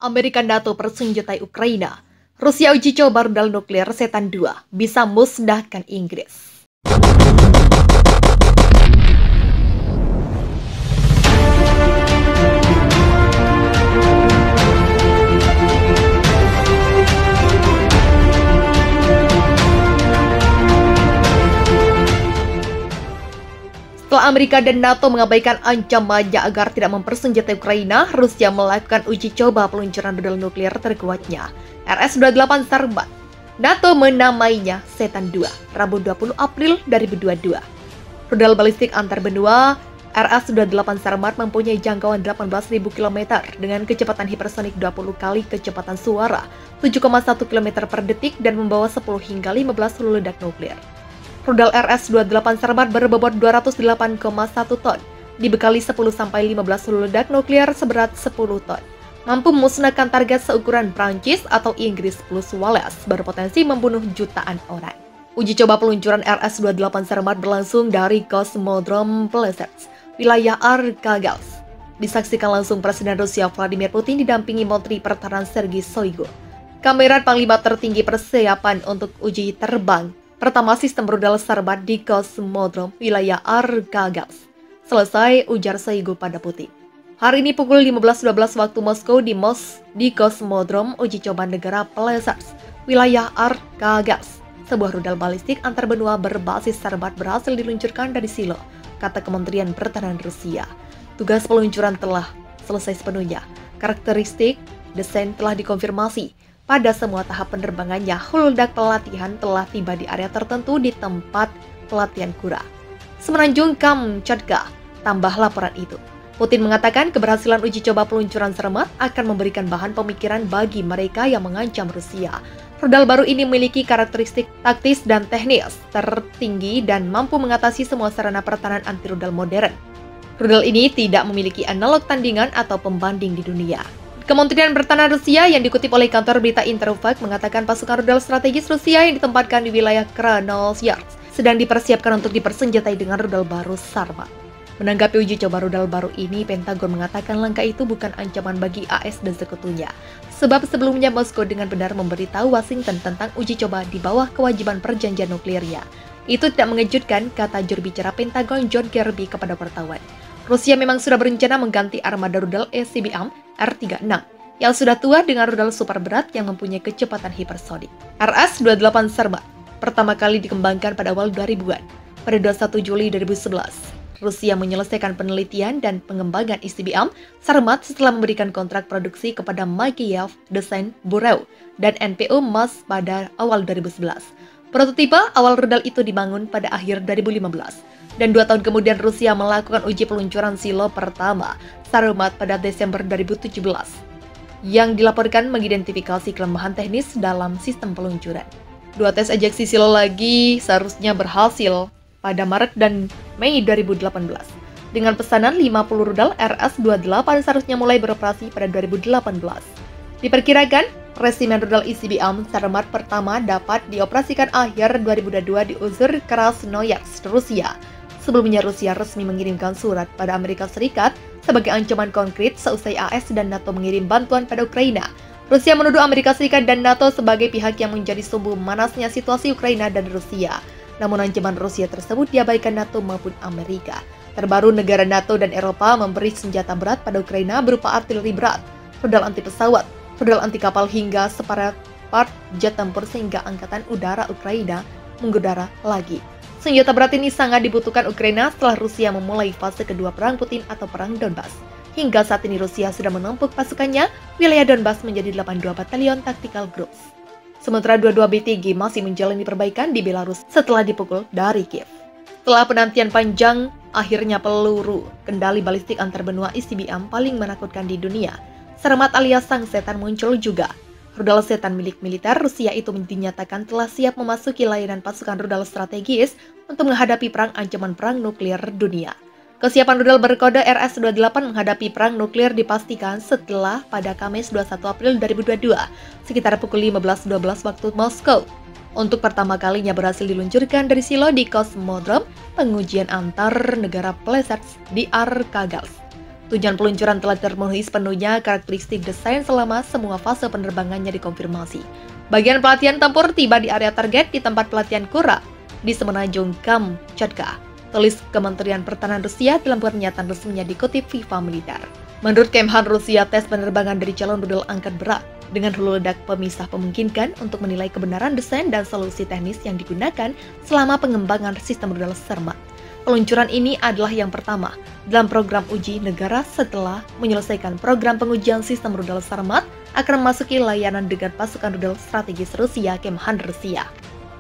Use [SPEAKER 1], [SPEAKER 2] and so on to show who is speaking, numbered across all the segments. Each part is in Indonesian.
[SPEAKER 1] Amerika NATO persenjatai Ukraina. Rusia uji coba rudal nuklir Setan 2 bisa musnahkan Inggris. Setelah Amerika dan NATO mengabaikan ancamannya agar tidak mempersenjatai Ukraina, Rusia melakukan uji coba peluncuran rudal nuklir terkuatnya, RS-28 Sarmat. NATO menamainya Setan 2, Rabu 20 April 2022. Rudal balistik antar benua RS-28 Sarmat mempunyai jangkauan 18.000 km dengan kecepatan hipersonik 20 kali kecepatan suara, 7,1 km per detik dan membawa 10 hingga 15 hulu ledak nuklir. Rudal RS-28 Sarmat berbobot 208,1 ton, dibekali 10-15 hulu ledak nuklir seberat 10 ton. Mampu memusnahkan target seukuran Prancis atau Inggris plus Wales, berpotensi membunuh jutaan orang. Uji coba peluncuran RS-28 Sarmat berlangsung dari Kosmodrom Plesetsk, wilayah Arkhangelsk. Disaksikan langsung Presiden Rusia Vladimir Putin didampingi Menteri Pertahanan Sergei Shoigu. Kamera Panglima tertinggi persiapan untuk uji terbang pertama sistem rudal Sarmat di Kosmodrom, wilayah Arkhangelsk. Selesai, ujar Shoigu pada Putin. Hari ini pukul 15.12 waktu Moskow di Kosmodrom uji coba negara Plesetsk, wilayah Arkhangelsk. Sebuah rudal balistik antar benua berbasis Sarmat berhasil diluncurkan dari Silo, kata Kementerian Pertahanan Rusia. Tugas peluncuran telah selesai sepenuhnya. Karakteristik desain telah dikonfirmasi. Pada semua tahap penerbangannya, hulu ledak pelatihan telah tiba di area tertentu di tempat pelatihan Kura, Semenanjung Kamchatka, tambah laporan itu. Putin mengatakan keberhasilan uji coba peluncuran Sarmat akan memberikan bahan pemikiran bagi mereka yang mengancam Rusia. Rudal baru ini memiliki karakteristik taktis dan teknis tertinggi dan mampu mengatasi semua sarana pertahanan anti-rudal modern. Rudal ini tidak memiliki analog tandingan atau pembanding di dunia. Kementerian Pertahanan Rusia yang dikutip oleh kantor berita Interfax mengatakan pasukan rudal strategis Rusia yang ditempatkan di wilayah Krasnoyarsk sedang dipersiapkan untuk dipersenjatai dengan rudal baru Sarmat. Menanggapi uji coba rudal baru ini, Pentagon mengatakan langkah itu bukan ancaman bagi AS dan sekutunya. Sebab sebelumnya Moskow dengan benar memberitahu Washington tentang uji coba di bawah kewajiban perjanjian nuklirnya. Itu tidak mengejutkan, kata juru bicara Pentagon John Kirby kepada wartawan. Rusia memang sudah berencana mengganti armada rudal ICBM R-36 yang sudah tua dengan rudal super berat yang mempunyai kecepatan hipersonik. RS-28 Sarmat pertama kali dikembangkan pada awal 2000-an. Pada 21 Juli 2011, Rusia menyelesaikan penelitian dan pengembangan ICBM Sarmat setelah memberikan kontrak produksi kepada Makeyev Design Bureau dan NPO MAS pada awal 2011. Prototipe awal rudal itu dibangun pada akhir 2015. Dan 2 tahun kemudian Rusia melakukan uji peluncuran silo pertama Sarmat pada Desember 2017 yang dilaporkan mengidentifikasi kelemahan teknis dalam sistem peluncuran. 2 tes ejeksi silo lagi seharusnya berhasil pada Maret dan Mei 2018. Dengan pesanan 50 rudal RS-28 seharusnya mulai beroperasi pada 2018. Diperkirakan, resimen rudal ICBM Sarmat pertama dapat dioperasikan akhir 2022 di Uzur Krasnoyarsk, Rusia. Sebelumnya Rusia resmi mengirimkan surat pada Amerika Serikat sebagai ancaman konkret seusai AS dan NATO mengirim bantuan pada Ukraina. Rusia menuduh Amerika Serikat dan NATO sebagai pihak yang menjadi sumber manasnya situasi Ukraina dan Rusia. Namun ancaman Rusia tersebut diabaikan NATO maupun Amerika. Terbaru negara NATO dan Eropa memberi senjata berat pada Ukraina berupa artileri berat, rudal anti pesawat, rudal anti kapal hingga separat part jet tempur sehingga angkatan udara Ukraina mengudara lagi. Senjata berat ini sangat dibutuhkan Ukraina setelah Rusia memulai fase kedua perang Putin atau perang Donbas. Hingga saat ini Rusia sudah menumpuk pasukannya, wilayah Donbas menjadi 82 batalion tactical groups. Sementara 22 BTG masih menjalani perbaikan di Belarus setelah dipukul dari Kiev. Setelah penantian panjang, akhirnya peluru kendali balistik antar benua ICBM paling menakutkan di dunia, Sarmat alias Sang Setan muncul juga. Rudal Setan milik militer Rusia itu dinyatakan telah siap memasuki layanan pasukan rudal strategis untuk menghadapi perang ancaman perang nuklir dunia. Kesiapan rudal berkode RS-28 menghadapi perang nuklir dipastikan setelah pada Kamis 21 April 2022, sekitar pukul 15.12 waktu Moskow. Untuk pertama kalinya berhasil diluncurkan dari silo di Kosmodrom, pengujian antar negara Plesetsk di Arkhangelsk. Tujuan peluncuran telah terpenuhi sepenuhnya karakteristik desain selama semua fase penerbangannya dikonfirmasi. Bagian pelatihan tempur tiba di area target di tempat pelatihan Kura di Semenanjung Kamchatka. Tulis Kementerian Pertahanan Rusia dalam pernyataan resminya dikutip FIFA Militer. Menurut Kemhan Rusia, tes penerbangan dari calon rudal angkat berat dengan hulu ledak pemisah memungkinkan untuk menilai kebenaran desain dan solusi teknis yang digunakan selama pengembangan sistem rudal Sarmat. Peluncuran ini adalah yang pertama dalam program uji negara setelah menyelesaikan program pengujian sistem rudal Sarmat akan memasuki layanan dengan pasukan rudal strategis Rusia Kemhan Rusia.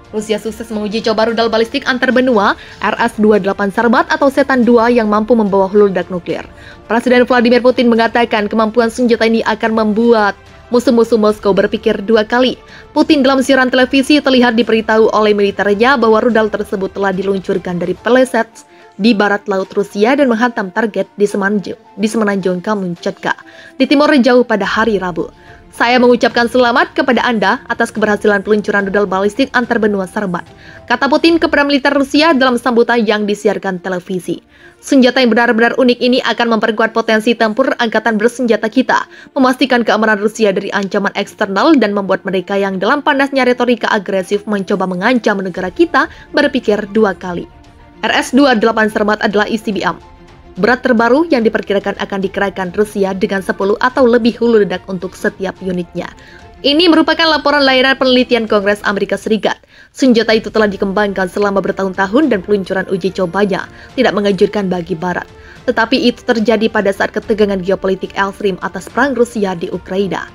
[SPEAKER 1] Rusia sukses menguji coba rudal balistik antar benua RS-28 Sarmat atau Setan 2 yang mampu membawa hulu ledak nuklir. Presiden Vladimir Putin mengatakan kemampuan senjata ini akan membuat musuh-musuh Moskow berpikir dua kali. Putin dalam siaran televisi terlihat diberitahu oleh militernya bahwa rudal tersebut telah diluncurkan dari Pelesets di barat laut Rusia dan menghantam target di Semenanjung Kamchatka di timur jauh pada hari Rabu. Saya mengucapkan selamat kepada Anda atas keberhasilan peluncuran rudal balistik antar benua Sarmat, kata Putin kepada militer Rusia dalam sambutan yang disiarkan televisi. Senjata yang benar-benar unik ini akan memperkuat potensi tempur angkatan bersenjata kita, memastikan keamanan Rusia dari ancaman eksternal dan membuat mereka yang dalam panasnya retorika agresif mencoba mengancam negara kita berpikir dua kali. RS-28 Sarmat adalah ICBM berat terbaru yang diperkirakan akan dikerahkan Rusia dengan 10 atau lebih hulu ledak untuk setiap unitnya. Ini merupakan laporan layanan penelitian Kongres Amerika Serikat. Senjata itu telah dikembangkan selama bertahun-tahun dan peluncuran uji cobanya tidak mengejutkan bagi Barat. Tetapi itu terjadi pada saat ketegangan geopolitik ekstrim atas perang Rusia di Ukraina.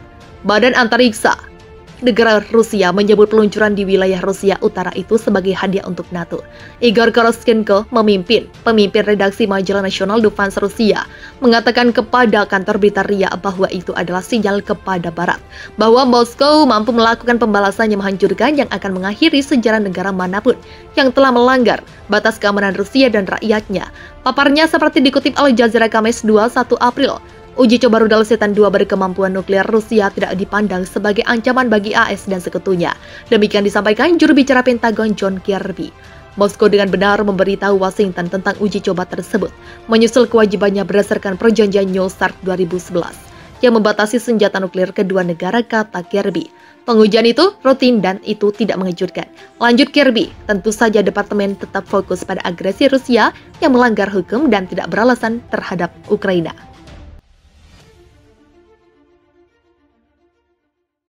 [SPEAKER 1] Badan Antariksa negara Rusia menyebut peluncuran di wilayah Rusia Utara itu sebagai hadiah untuk NATO. Igor Koroshenko, pemimpin redaksi majalah National Defense Rusia, mengatakan kepada kantor berita RIA bahwa itu adalah sinyal kepada Barat, bahwa Moskow mampu melakukan pembalasan yang menghancurkan yang akan mengakhiri sejarah negara manapun yang telah melanggar batas keamanan Rusia dan rakyatnya. Paparnya seperti dikutip Al Jazeera Kamis 21 April. Uji coba rudal Setan 2 berkemampuan nuklir Rusia tidak dipandang sebagai ancaman bagi AS dan sekutunya. Demikian disampaikan juru bicara Pentagon John Kirby. Moskow dengan benar memberitahu Washington tentang uji coba tersebut, menyusul kewajibannya berdasarkan perjanjian New START 2011 yang membatasi senjata nuklir kedua negara, kata Kirby. Pengujian itu rutin dan itu tidak mengejutkan. Lanjut Kirby, tentu saja Departemen tetap fokus pada agresi Rusia yang melanggar hukum dan tidak beralasan terhadap Ukraina.